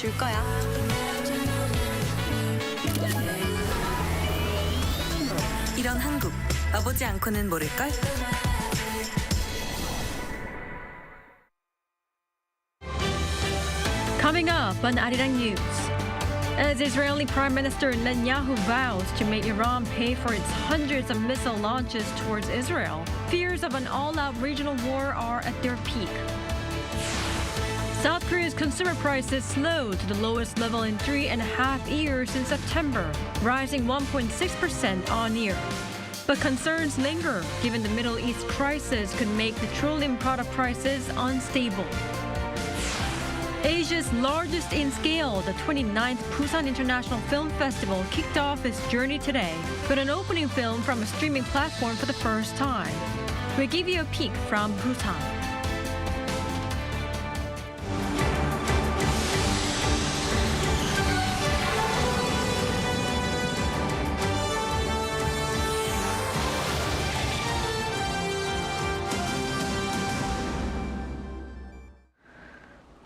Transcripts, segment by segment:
줄 거야. 이런 한국, 와보지 않고는 모를걸? Coming up on Arirang News. As Israeli Prime Minister Netanyahu vows to make Iran pay for its hundreds of missile launches towards Israel, fears of an all-out regional war are at their peak. South Korea's consumer prices slowed to the lowest level in 3.5 years in September, rising 1.6% on-year. But concerns linger, given the Middle East crisis could make petroleum product prices unstable. Asia's largest in scale, the 29th Busan International Film Festival kicked off its journey today with an opening film from a streaming platform for the first time. We give you a peek from Busan.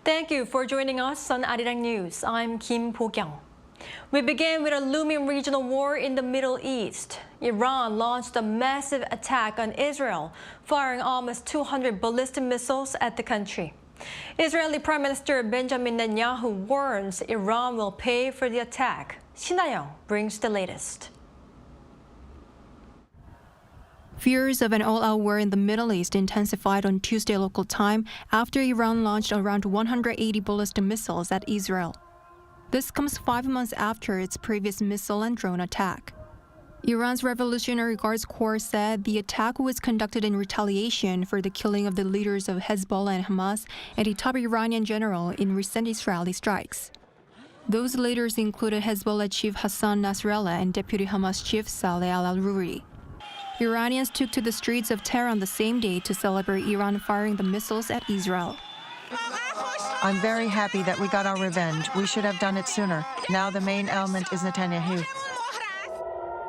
Thank you for joining us on Arirang News. I'm Kim Bo-kyung. We begin with a looming regional war in the Middle East. Iran launched a massive attack on Israel, firing almost 200 ballistic missiles at the country. Israeli Prime Minister Benjamin Netanyahu warns Iran will pay for the attack. Shin-Young brings the latest. Fears of an all-out war in the Middle East intensified on Tuesday local time after Iran launched around 180 ballistic missiles at Israel. This comes 5 months after its previous missile and drone attack. Iran's Revolutionary Guards Corps said the attack was conducted in retaliation for the killing of the leaders of Hezbollah and Hamas and a top Iranian general in recent Israeli strikes. Those leaders included Hezbollah chief Hassan Nasrallah and deputy Hamas chief Saleh al-Aruri. Iranians took to the streets of Tehran the same day to celebrate Iran firing the missiles at Israel. I'm very happy that we got our revenge. We should have done it sooner. Now the main element is Netanyahu.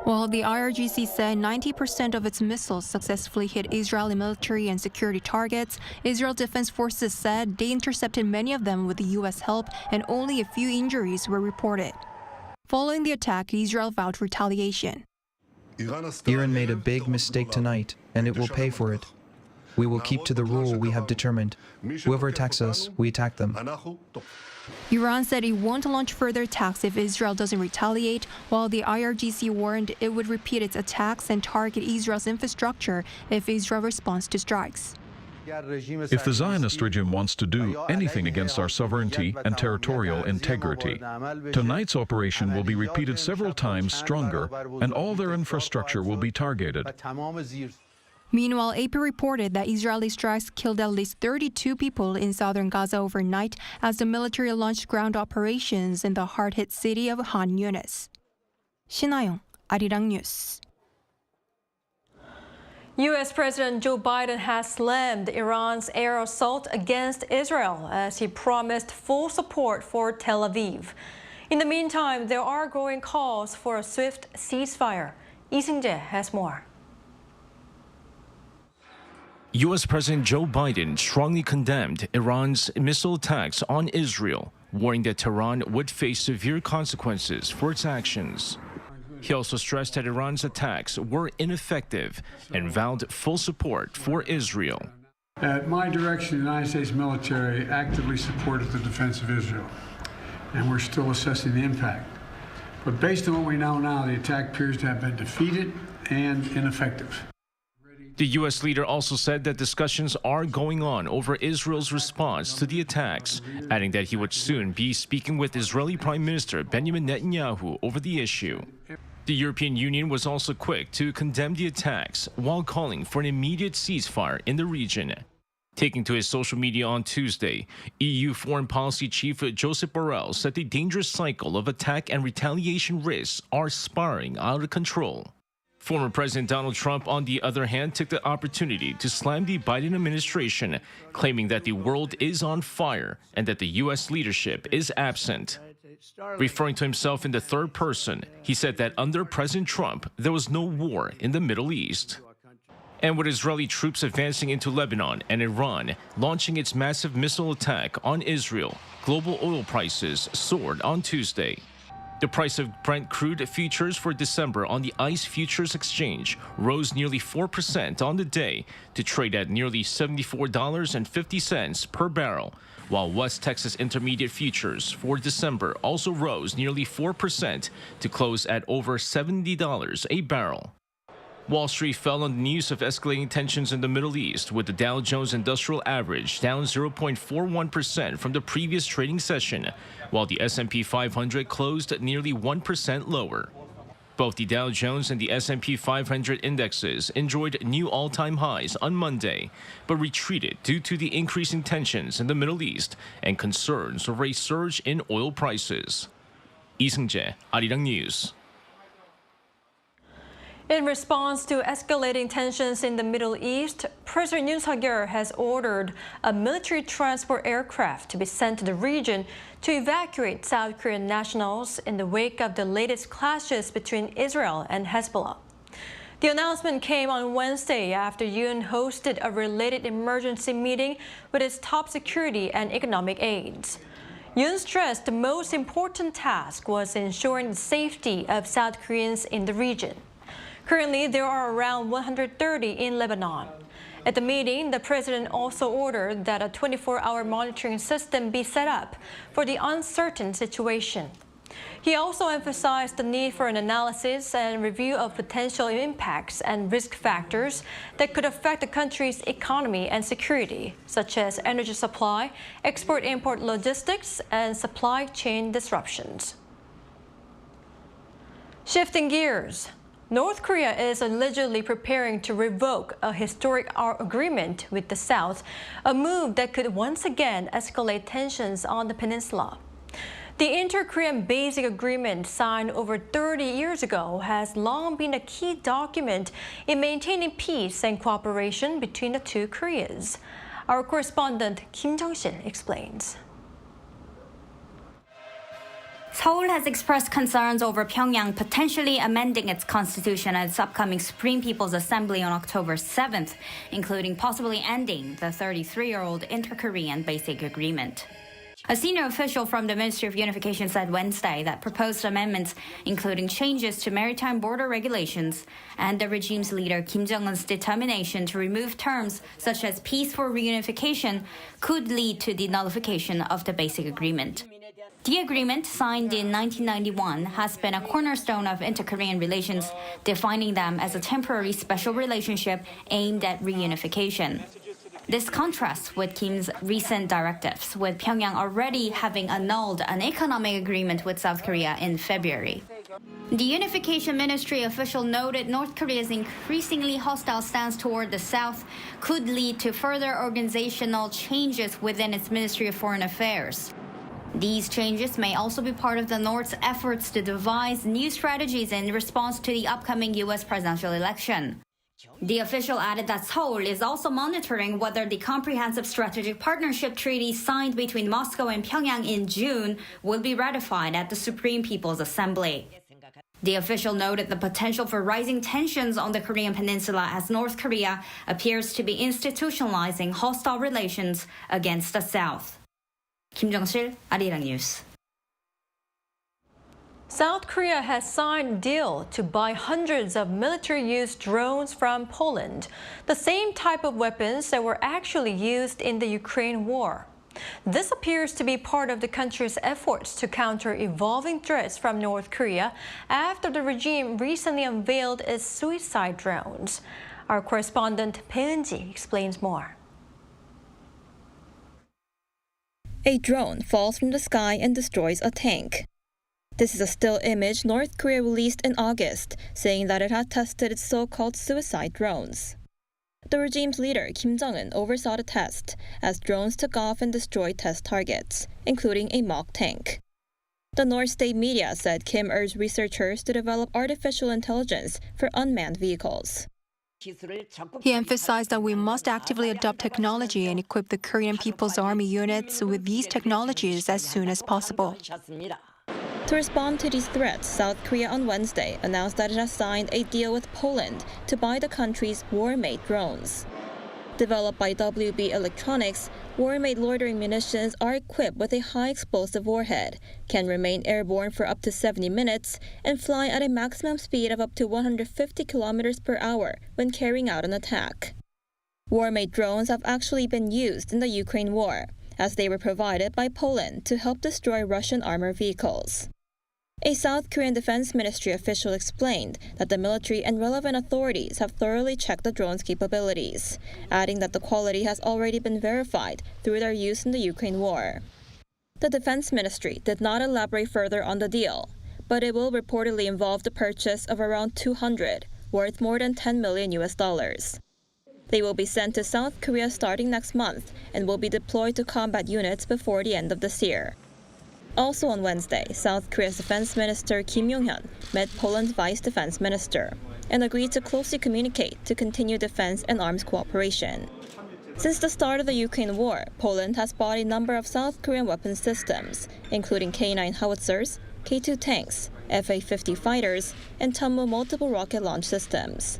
While the IRGC said 90% of its missiles successfully hit Israeli military and security targets, Israel Defense Forces said they intercepted many of them with the U.S. help and only a few injuries were reported. Following the attack, Israel vowed retaliation. Iran made a big mistake tonight, and it will pay for it. We will keep to the rule we have determined. Whoever attacks us, we attack them. Iran said it won't launch further attacks if Israel doesn't retaliate, while the IRGC warned it would repeat its attacks and target Israel's infrastructure if Israel responds to strikes. If the Zionist regime wants to do anything against our sovereignty and territorial integrity, tonight's operation will be repeated several times stronger, and all their infrastructure will be targeted. Meanwhile, AP reported that Israeli strikes killed at least 32 people in southern Gaza overnight as the military launched ground operations in the hard-hit city of Han Yunis. Shin-Young, Arirang News. U.S. President Joe Biden has slammed Iran's air assault against Israel as he promised full support for Tel Aviv. In the meantime, there are growing calls for a swift ceasefire. Lee Seung-jae has more. U.S. President Joe Biden strongly condemned Iran's missile attacks on Israel, warning that Tehran would face severe consequences for its actions. He also stressed that Iran's attacks were ineffective and vowed full support for Israel. At my direction, the United States military actively supported the defense of Israel, and we're still assessing the impact. But based on what we know now, the attack appears to have been defeated and ineffective. The U.S. leader also said that discussions are going on over Israel's response to the attacks, adding that he would soon be speaking with Israeli Prime Minister Benjamin Netanyahu over the issue. The European Union was also quick to condemn the attacks while calling for an immediate ceasefire in the region. Taking to his social media on Tuesday, EU Foreign Policy Chief Josep Borrell said the dangerous cycle of attack and retaliation risks are spiraling out of control. Former President Donald Trump, on the other hand, took the opportunity to slam the Biden administration, claiming that the world is on fire and that the U.S. leadership is absent. Referring to himself in the third person, he said that under President Trump, there was no war in the Middle East. And with Israeli troops advancing into Lebanon and Iran launching its massive missile attack on Israel, global oil prices soared on Tuesday. The price of Brent crude futures for December on the ICE Futures Exchange rose nearly 4% on the day to trade at nearly $74.50 per barrel, while West Texas Intermediate futures for December also rose nearly 4% to close at over $70 a barrel. Wall Street fell on the news of escalating tensions in the Middle East, with the Dow Jones Industrial Average down 0.41% from the previous trading session, while the S&P 500 closed nearly 1% lower. Both the Dow Jones and the S&P 500 indexes enjoyed new all-time highs on Monday, but retreated due to the increasing tensions in the Middle East and concerns over a surge in oil prices. 이승재, Arirang News. In response to escalating tensions in the Middle East, President Yoon has ordered a military transport aircraft to be sent to the region to evacuate South Korean nationals in the wake of the latest clashes between Israel and Hezbollah. The announcement came on Wednesday after Yoon hosted a related emergency meeting with his top security and economic aides. Yoon stressed the most important task was ensuring the safety of South Koreans in the region. Currently, there are around 130 in Lebanon. At the meeting, the president also ordered that a 24-hour monitoring system be set up for the uncertain situation. He also emphasized the need for an analysis and review of potential impacts and risk factors that could affect the country's economy and security, such as energy supply, export-import logistics, and supply chain disruptions. Shifting gears. North Korea is allegedly preparing to revoke a historic agreement with the South, a move that could once again escalate tensions on the peninsula. The Inter-Korean Basic Agreement, signed over 30 years ago, has long been a key document in maintaining peace and cooperation between the two Koreas. Our correspondent Kim Jung-sil explains. Seoul has expressed concerns over Pyongyang potentially amending its constitution at its upcoming Supreme People's Assembly on October 7th, including possibly ending the 33-year-old Inter-Korean Basic Agreement. A senior official from the Ministry of Unification said Wednesday that proposed amendments, including changes to maritime border regulations and the regime's leader Kim Jong-un's determination to remove terms such as peaceful reunification, could lead to the nullification of the Basic Agreement. The agreement, signed in 1991, has been a cornerstone of inter-Korean relations, defining them as a temporary special relationship aimed at reunification. This contrasts with Kim's recent directives, with Pyongyang already having annulled an economic agreement with South Korea in February. The Unification Ministry official noted North Korea's increasingly hostile stance toward the South could lead to further organizational changes within its Ministry of Foreign Affairs. These changes may also be part of the North's efforts to devise new strategies in response to the upcoming U.S. presidential election. The official added that Seoul is also monitoring whether the Comprehensive Strategic Partnership Treaty signed between Moscow and Pyongyang in June will be ratified at the Supreme People's Assembly. The official noted the potential for rising tensions on the Korean peninsula as North Korea appears to be institutionalizing hostile relations against the South. Kim Jung-sil, Arirang News. South Korea has signed a deal to buy hundreds of military-use drones from Poland, the same type of weapons that were actually used in the Ukraine war. This appears to be part of the country's efforts to counter evolving threats from North Korea after the regime recently unveiled its suicide drones. Our correspondent Bae Eun-ji explains more. A drone falls from the sky and destroys a tank. This is a still image North Korea released in August, saying that it had tested its so-called suicide drones. The regime's leader, Kim Jong-un, oversaw the test, as drones took off and destroyed test targets, including a mock tank. The North State media said Kim urged researchers to develop artificial intelligence for unmanned vehicles. He emphasized that we must actively adopt technology and equip the Korean People's Army units with these technologies as soon as possible. To respond to these threats, South Korea on Wednesday announced that it has signed a deal with Poland to buy the country's war-made drones. Developed by WB Electronics, war-made loitering munitions are equipped with a high-explosive warhead, can remain airborne for up to 70 minutes, and fly at a maximum speed of up to 150 kilometers per hour when carrying out an attack. War-made drones have actually been used in the Ukraine war, as they were provided by Poland to help destroy Russian armored vehicles. A South Korean Defense Ministry official explained that the military and relevant authorities have thoroughly checked the drone's capabilities, adding that the quality has already been verified through their use in the Ukraine war. The Defense Ministry did not elaborate further on the deal, but it will reportedly involve the purchase of around 200, worth more than $10 million. They will be sent to South Korea starting next month and will be deployed to combat units before the end of this year. Also on Wednesday, South Korea's Defense Minister Kim Yong-hyun met Poland's Vice Defense Minister and agreed to closely communicate to continue defense and arms cooperation. Since the start of the Ukraine war, Poland has bought a number of South Korean weapon systems, including K-9 howitzers, K-2 tanks, Fa-50 fighters, and Tomo multiple rocket launch systems.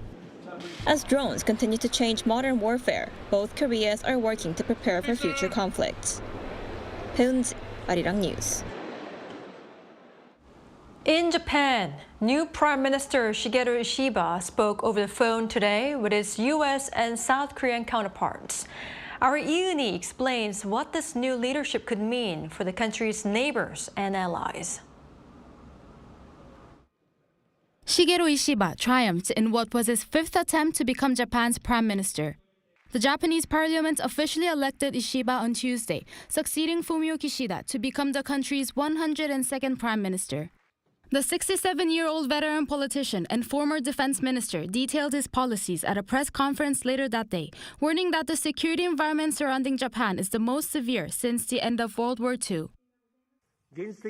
As drones continue to change modern warfare, both Koreas are working to prepare for future conflicts. 배은지, Arirang News. In Japan, new Prime Minister Shigeru Ishiba spoke over the phone today with his U.S. and South Korean counterparts. Our Yoon explains what this new leadership could mean for the country's neighbors and allies. Shigeru Ishiba triumphed in what was his fifth attempt to become Japan's prime minister. The Japanese parliament officially elected Ishiba on Tuesday, succeeding Fumio Kishida to become the country's 102nd prime minister. The 67-year-old veteran politician and former defense minister detailed his policies at a press conference later that day, warning that the security environment surrounding Japan is the most severe since the end of World War II.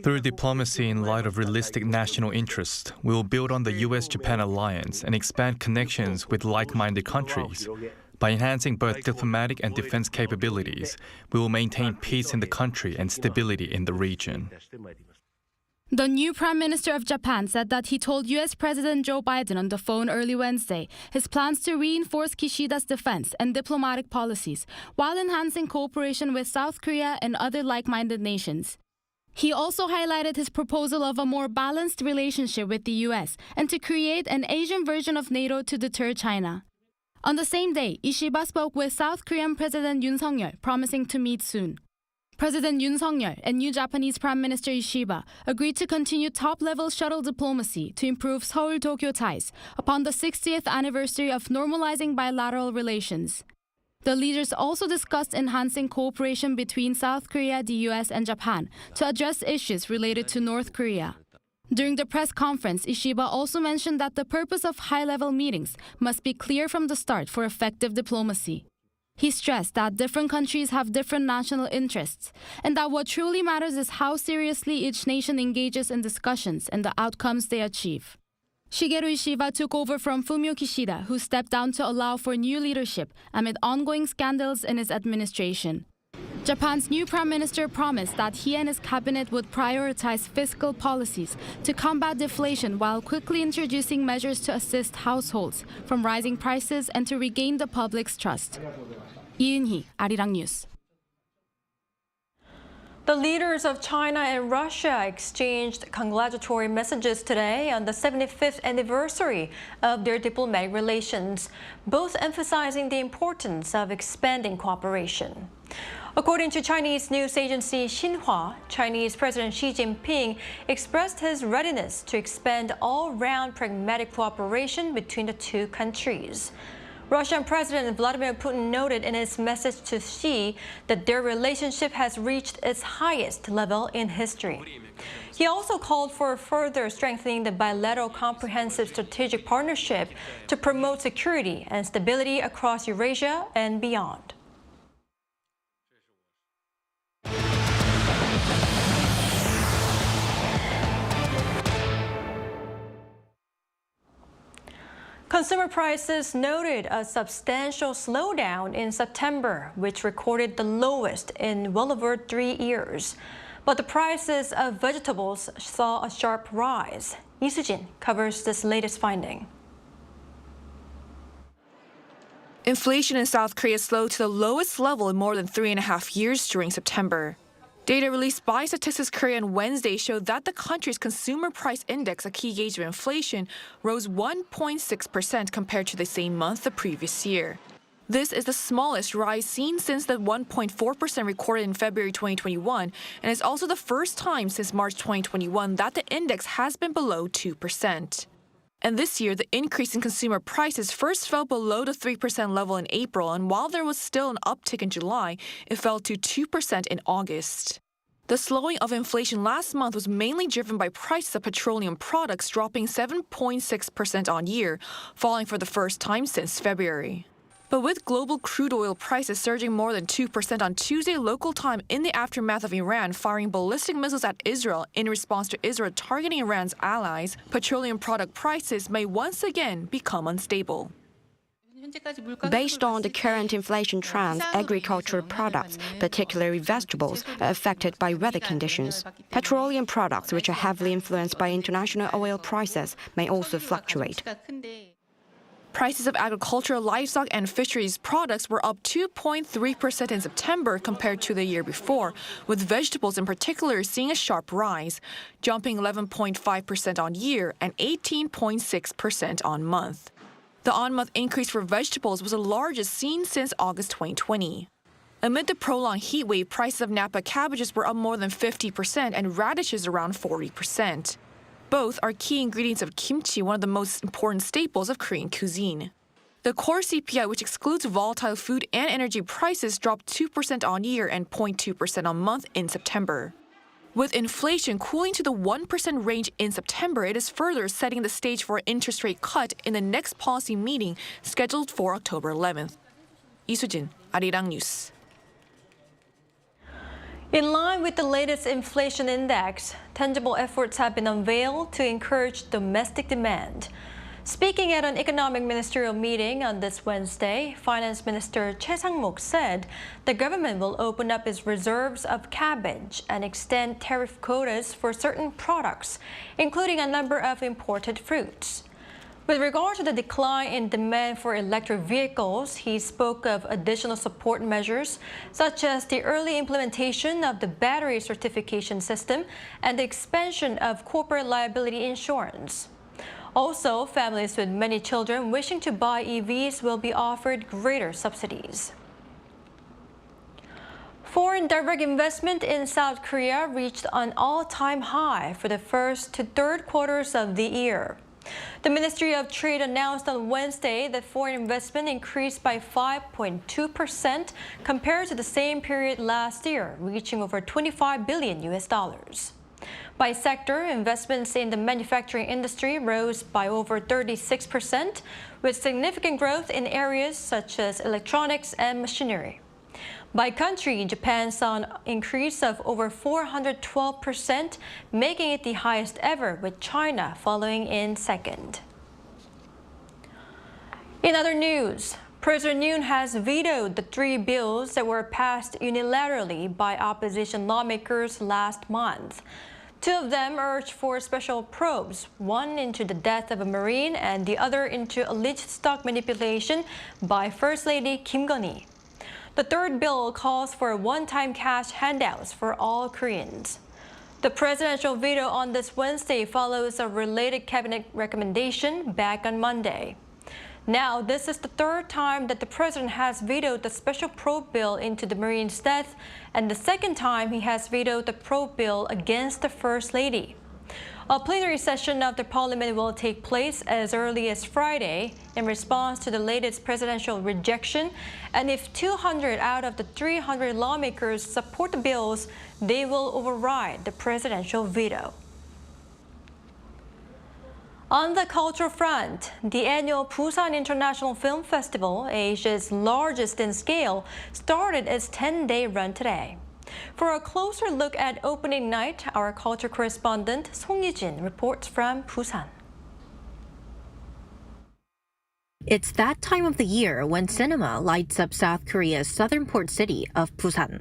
Through diplomacy in light of realistic national interest, we will build on the U.S.-Japan alliance and expand connections with like-minded countries. By enhancing both diplomatic and defense capabilities, we will maintain peace in the country and stability in the region. The new Prime Minister of Japan said that he told U.S. President Joe Biden on the phone early Wednesday his plans to reinforce Kishida's defense and diplomatic policies while enhancing cooperation with South Korea and other like-minded nations. He also highlighted his proposal of a more balanced relationship with the U.S. and to create an Asian version of NATO to deter China. On the same day, Ishiba spoke with South Korean President Yoon, promising to meet soon. President Yoon and new Japanese Prime Minister Ishiba agreed to continue top-level shuttle diplomacy to improve Seoul-Tokyo ties upon the 60th anniversary of normalizing bilateral relations. The leaders also discussed enhancing cooperation between South Korea, the U.S., and Japan to address issues related to North Korea. During the press conference, Ishiba also mentioned that the purpose of high-level meetings must be clear from the start for effective diplomacy. He stressed that different countries have different national interests, and that what truly matters is how seriously each nation engages in discussions and the outcomes they achieve. Shigeru Ishiba took over from Fumio Kishida, who stepped down to allow for new leadership amid ongoing scandals in his administration. Japan's new prime minister promised that he and his cabinet would prioritize fiscal policies to combat deflation while quickly introducing measures to assist households from rising prices and to regain the public's trust. Yoon, Arirang News. The leaders of China and Russia exchanged congratulatory messages today on the 75th anniversary of their diplomatic relations, both emphasizing the importance of expanding cooperation. According to Chinese news agency Xinhua, Chinese President Xi Jinping expressed his readiness to expand all-round pragmatic cooperation between the two countries. Russian President Vladimir Putin noted in his message to Xi that their relationship has reached its highest level in history. He also called for further strengthening the bilateral comprehensive strategic partnership to promote security and stability across Eurasia and beyond. Consumer prices noted a substantial slowdown in September, which recorded the lowest in well over 3 years. But the prices of vegetables saw a sharp rise. Lee Soo-jin covers this latest finding. Inflation in South Korea slowed to the lowest level in more than 3.5 years during September. Data released by Statistics Korea on Wednesday showed that the country's consumer price index, a key gauge of inflation, rose 1.6% compared to the same month the previous year. This is the smallest rise seen since the 1.4% recorded in February 2021, and is also the first time since March 2021 that the index has been below 2%. And this year, the increase in consumer prices first fell below the 3% level in April, and while there was still an uptick in July, it fell to 2% in August. The slowing of inflation last month was mainly driven by prices of petroleum products dropping 7.6% on year, falling for the first time since February. But with global crude oil prices surging more than 2% on Tuesday local time in the aftermath of Iran firing ballistic missiles at Israel in response to Israel targeting Iran's allies, petroleum product prices may once again become unstable. Based on the current inflation trends, agricultural products, particularly vegetables, are affected by weather conditions. Petroleum products, which are heavily influenced by international oil prices, may also fluctuate. Prices of agricultural, livestock, and fisheries products were up 2.3% in September compared to the year before, with vegetables in particular seeing a sharp rise, jumping 11.5% on year and 18.6% on month. The on-month increase for vegetables was the largest seen since August 2020. Amid the prolonged heat wave, prices of Napa cabbages were up more than 50% and radishes around 40%. Both are key ingredients of kimchi, one of the most important staples of Korean cuisine. The core CPI, which excludes volatile food and energy prices, dropped 2% on year and 0.2% on month in September. With inflation cooling to the 1% range in September, it is further setting the stage for an interest rate cut in the next policy meeting scheduled for October 11th. Lee Soo-jin, Arirang News. In line with the latest inflation index, tangible efforts have been unveiled to encourage domestic demand. Speaking at an economic ministerial meeting on this Wednesday, Finance Minister Choi Sang-mok said the government will open up its reserves of cabbage and extend tariff quotas for certain products, including a number of imported fruits. With regard to the decline in demand for electric vehicles, he spoke of additional support measures, such as the early implementation of the battery certification system and the expansion of corporate liability insurance. Also, families with many children wishing to buy EVs will be offered greater subsidies. Foreign direct investment in South Korea reached an all-time high for the first to third quarters of the year. The Ministry of Trade announced on Wednesday that foreign investment increased by 5.2% compared to the same period last year, reaching over $25 billion. By sector, investments in the manufacturing industry rose by over 36%, with significant growth in areas such as electronics and machinery. By country, Japan saw an increase of over 412%, making it the highest ever, with China following in second. In other news, President Yoon has vetoed the 3 bills that were passed unilaterally by opposition lawmakers last month. 2 of them urged for special probes, one into the death of a Marine and the other into alleged stock manipulation by First Lady Kim Gun-hee. The 3rd bill calls for one-time cash handouts for all Koreans. The presidential veto on this Wednesday follows a related cabinet recommendation back on Monday. Now, this is the 3rd time that the president has vetoed the special probe bill into the Marine's death, and the 2nd time he has vetoed the probe bill against the First Lady. A plenary session of the parliament will take place as early as Friday in response to the latest presidential rejection, and if 200 out of the 300 lawmakers support the bills, they will override the presidential veto. On the cultural front, the annual Busan International Film Festival, Asia's largest in scale, started its 10-day run today. For a closer look at opening night, our culture correspondent Song Yi-jin reports from Busan. It's that time of the year when cinema lights up South Korea's southern port city of Busan.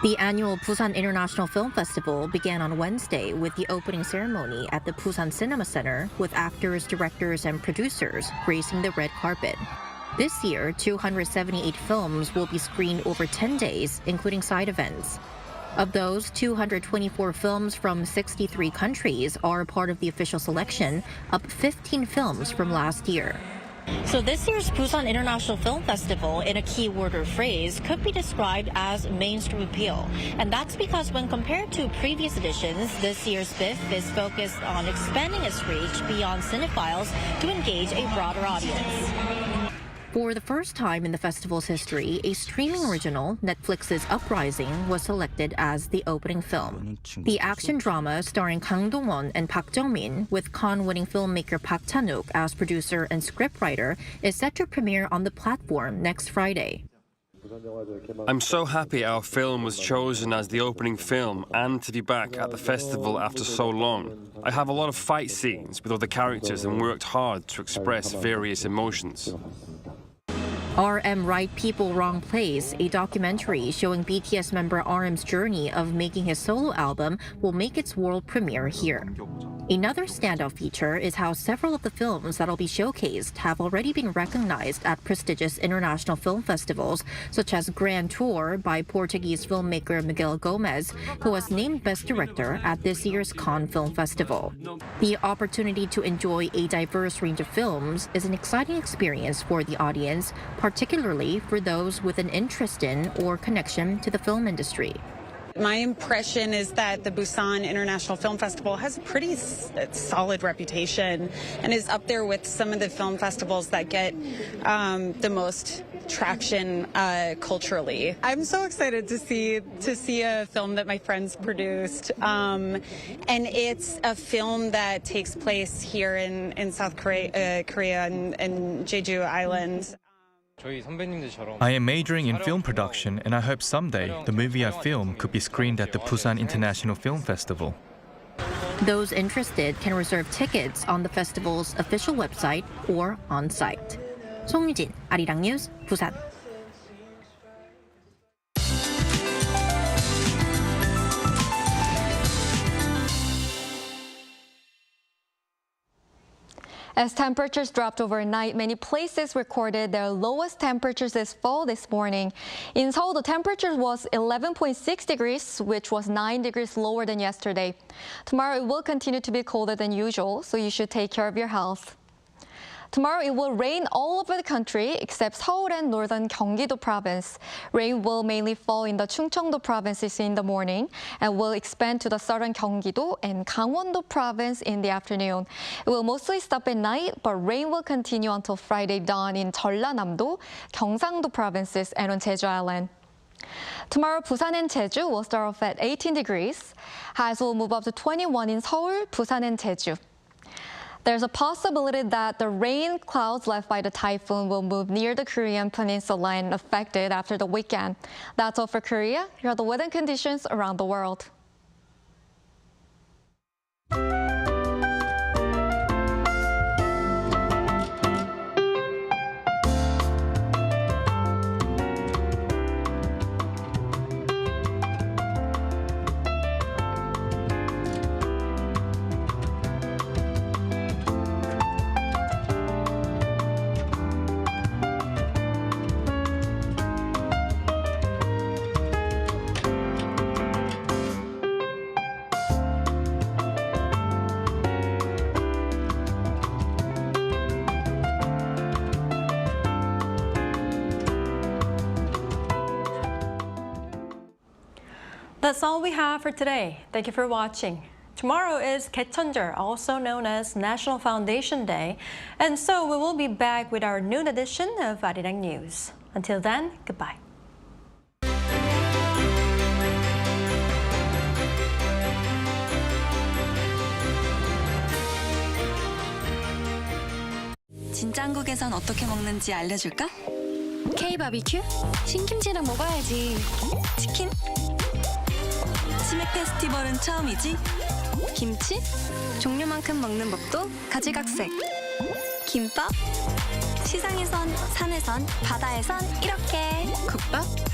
The annual Busan International Film Festival began on Wednesday with the opening ceremony at the Busan Cinema Center, with actors, directors, and producers gracing the red carpet. This year, 278 films will be screened over 10 days, including side events. Of those, 224 films from 63 countries are part of the official selection, up 15 films from last year. So this year's Busan International Film Festival, in a key word or phrase, could be described as mainstream appeal. And that's because when compared to previous editions, this year's BIF is focused on expanding its reach beyond cinephiles to engage a broader audience. For the first time in the festival's history, a streaming original, Netflix's Uprising, was selected as the opening film. The action drama starring Kang Dong-won and Park Jung-min, with Cannes-winning filmmaker Park Chan-wook as producer and scriptwriter, is set to premiere on the platform next Friday. I'm so happy our film was chosen as the opening film and to be back at the festival after so long. I have a lot of fight scenes with other characters and worked hard to express various emotions. RM Right People Wrong Place, a documentary showing BTS member RM's journey of making his solo album, will make its world premiere here. Another standout feature is how several of the films that'll be showcased have already been recognized at prestigious international film festivals, such as Grand Tour by Portuguese filmmaker Miguel Gomez, who was named Best Director at this year's Cannes Film Festival. The opportunity to enjoy a diverse range of films is an exciting experience for the audience, particularly for those with an interest in or connection to the film industry. My impression is that the Busan International Film Festival has a pretty solid reputation and is up there with some of the film festivals that get the most traction culturally. I'm so excited to see a film that my friends produced, and it's a film that takes place here in South Korea and Jeju Island. I am majoring in film production, and I hope someday the movie I film could be screened at the Busan International Film Festival. Those interested can reserve tickets on the festival's official website or on site. 송유진, Arirang News, Busan. As temperatures dropped overnight, many places recorded their lowest temperatures this fall this morning. In Seoul, the temperature was 11.6 degrees, which was 9 degrees lower than yesterday. Tomorrow, it will continue to be colder than usual, so you should take care of your health. Tomorrow, it will rain all over the country except Seoul and northern Gyeonggi-do province. Rain will mainly fall in the Chungcheong-do provinces in the morning and will expand to the southern Gyeonggi-do and Gangwon-do province in the afternoon. It will mostly stop at night, but rain will continue until Friday dawn in Jeollanam-do, Gyeongsang-do provinces and on Jeju Island. Tomorrow, Busan and Jeju will start off at 18 degrees. Highs will move up to 21 in Seoul, Busan, and Jeju. There's a possibility that the rain clouds left by the typhoon will move near the Korean peninsula and affect it after the weekend. That's all for Korea. Here are the weather conditions around the world. That's all we have for today. Thank you for watching. Tomorrow is Gaecheonjeol, also known as National Foundation Day, and so we will be back with our noon edition of Arirang News. Until then, goodbye. 진짜 한국에선 어떻게 먹는지 알려줄까? K-바비큐? 신김치랑 먹어야지. 치킨? 치맥 페스티벌은 처음이지? 김치? 종류만큼 먹는 법도 가지각색. 김밥? 시장에선, 산에선, 바다에선 이렇게. 국밥?